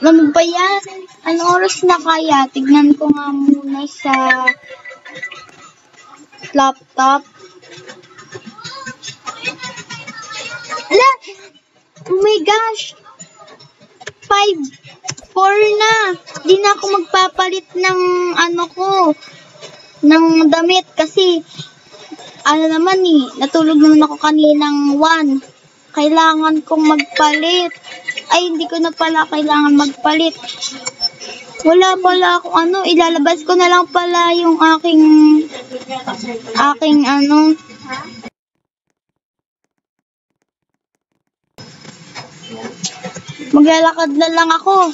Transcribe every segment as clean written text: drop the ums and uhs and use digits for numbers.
Ano ba yan? Anong oras na kaya? Tignan ko nga muna sa laptop. Ala! Oh my gosh! 5:04 na. Di na ako magpapalit ng ng damit kasi natulog naman ako kaninang 1. Kailangan kong magpalit. Ay, hindi ko na pala kailangan magpalit. Wala pala akong ilalabas ko na lang pala yung aking maglalakad na lang ako.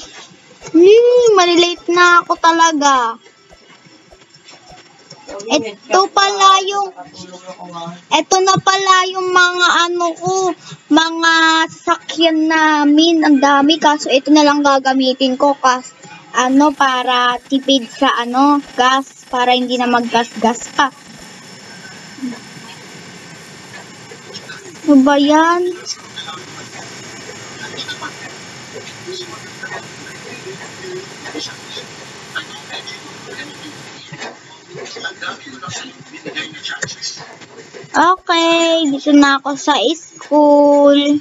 Malilate na ako talaga. Ito na pala yung mga mga sasakyan namin. Ang dami, kaso ito na lang gagamitin ko para tipid sa gas, para hindi na maggas-gas pa. Ano ba yan? Okay, dito na ako sa school.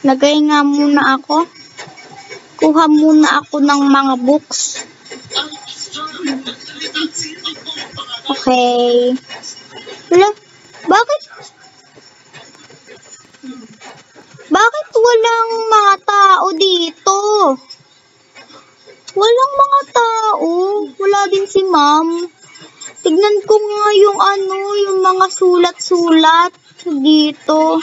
Lagay nga muna ako. Kuha muna ako ng mga books. Okay. Wala, bakit walang mga tao dito? Walang mga tao. Wala din si ma'am. Tignan ko nga yung mga sulat-sulat dito.